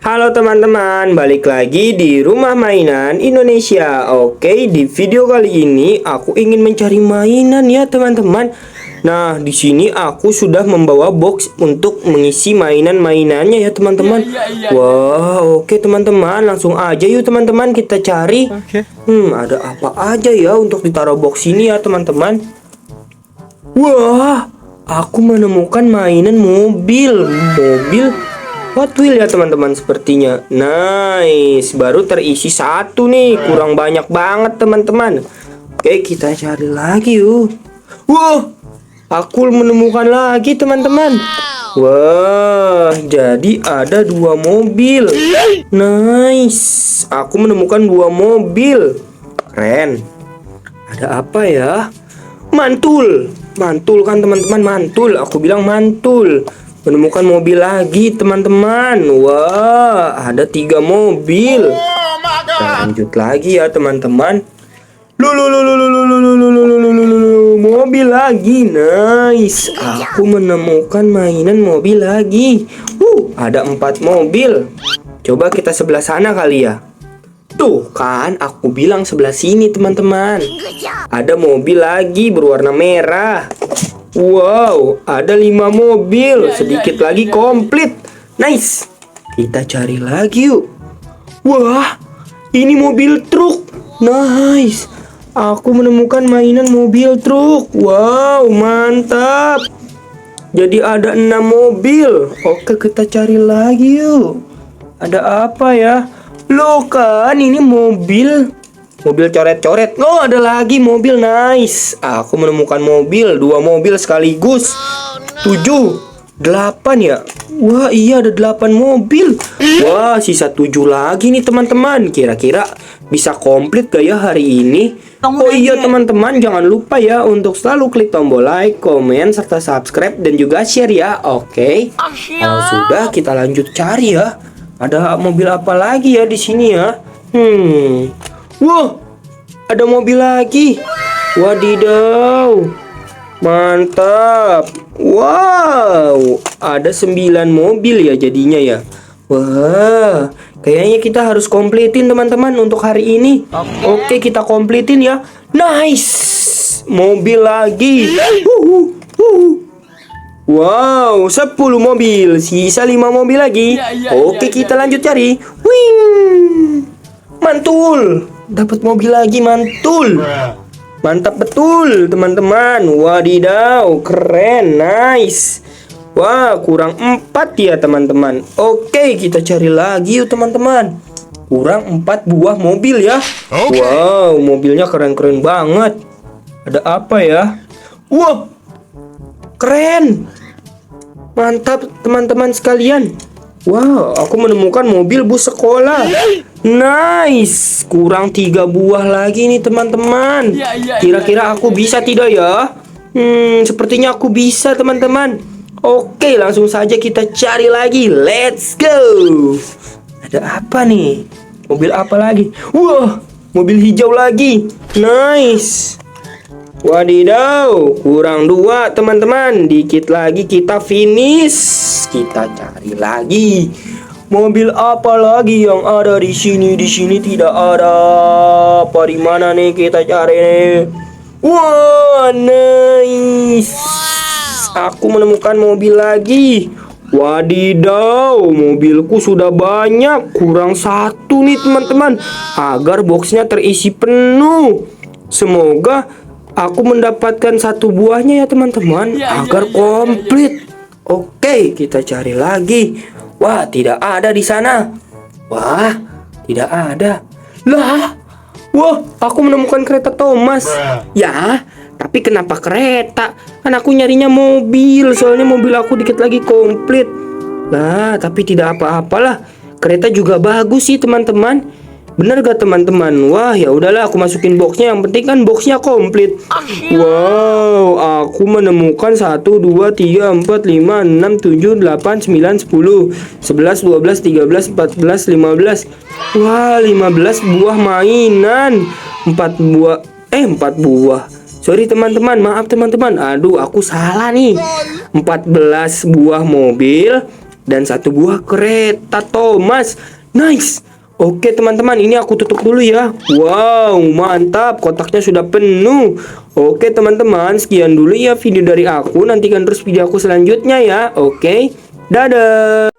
Halo teman-teman, balik lagi di Rumah Mainan Indonesia. Oke, di video kali ini aku ingin mencari mainan ya teman-teman. Nah, di sini aku sudah membawa box untuk mengisi mainan-mainannya ya teman-teman. Wah, oke teman-teman, langsung aja yuk teman-teman kita cari. Ada apa aja ya untuk ditaruh box ini ya teman-teman. Wah, aku menemukan mainan mobil Hot Wheels ya teman-teman sepertinya. Nice, baru terisi satu nih, kurang banyak banget teman-teman. Oke, kita cari lagi yuk. Wah, aku menemukan lagi teman-teman. Wah, jadi ada dua mobil. Nice, aku menemukan dua mobil. Keren. Ada apa ya? Mantul kan teman-teman, mantul. Aku bilang mantul. Menemukan mobil lagi teman-teman. Wah, ada 3 mobil. Kita lanjut lagi ya teman-teman. Mobil lagi. Nice, aku menemukan mainan mobil lagi. Ada 4 mobil. Coba kita sebelah sana kali ya. Tuh kan, aku bilang sebelah sini teman-teman. Ada mobil lagi berwarna merah. Wow, ada 5 mobil. Sedikit lagi komplit. Nice, kita cari lagi yuk. Wah, ini mobil truk. Nice, aku menemukan mainan mobil truk. Wow, mantap. Jadi ada 6 mobil. Oke, kita cari lagi yuk. Ada apa ya? Loh kan, ini mobil coret-coret. Oh, ada lagi mobil. Nice, aku menemukan mobil, 2 mobil sekaligus. 7, 8 ya. Wah, iya ada 8 mobil. Wah, sisa 7 lagi nih teman-teman. Kira-kira bisa komplit gak ya hari ini? Oh iya teman-teman, jangan lupa ya untuk selalu klik tombol like, komen, serta subscribe dan juga share ya. Oke. Kalau sudah, kita lanjut cari ya. Ada mobil apa lagi ya di sini ya? Wah, ada mobil lagi. Wadidaw, mantap. Wow, ada 9 mobil ya jadinya ya. Wah, kayaknya kita harus kompletin teman-teman untuk hari ini. Oke, kita kompletin ya. Nice, mobil lagi. Wow, 10 mobil. Sisa 5 mobil lagi. Oke, kita lanjut cari. Wing, mantul. Dapat mobil lagi, mantul. Mantap betul teman-teman. Wadidaw, keren. Nice. Wah, kurang 4 ya teman-teman. Oke, kita cari lagi yuk teman-teman. Kurang 4 buah mobil ya. Wow, mobilnya keren-keren banget. Ada apa ya? Wah, keren. Mantap teman-teman sekalian. Wow, aku menemukan mobil bus sekolah. Nice, kurang 3 buah lagi nih teman-teman. Kira-kira aku bisa tidak ya? Sepertinya aku bisa teman-teman. Oke, langsung saja kita cari lagi. Let's go. Ada apa nih? Mobil apa lagi? Wah, mobil hijau lagi. Nice. Wadidaw, kurang 2 teman-teman. Dikit lagi kita finish. Kita cari lagi. Mobil apa lagi yang ada di sini? Di sini tidak ada. Apa di mana nih kita cari nih? Wah, nice. Aku menemukan mobil lagi. Wadidaw, mobilku sudah banyak. Kurang 1 nih teman-teman agar boxnya terisi penuh. Semoga aku mendapatkan 1 buahnya ya teman-teman agar komplit. Oke, kita cari lagi. Wah, tidak ada di sana. Wah, tidak ada. Lah, wah, aku menemukan kereta Thomas. Ya, tapi kenapa kereta? Kan aku nyarinya mobil. Soalnya mobil aku dikit lagi komplit. Lah, tapi tidak apa-apalah. Kereta juga bagus sih teman-teman. Bener gak teman-teman? Wah, ya udahlah, aku masukin boxnya. Yang penting kan boxnya komplit. Wow, aku menemukan 1, 2, 3, 4, 5, 6, 7, 8, 9, 10, 11, 12, 13, 14, 15. Wah, 15 buah mainan. 4 buah. Sorry teman-teman, maaf teman-teman. Aduh, aku salah nih. 14 buah mobil, dan 1 buah kereta Thomas. Nice. Oke teman-teman, ini aku tutup dulu ya. Wow, mantap, kotaknya sudah penuh. Oke teman-teman, sekian dulu ya video dari aku. Nantikan terus video aku selanjutnya ya. Oke, dadah.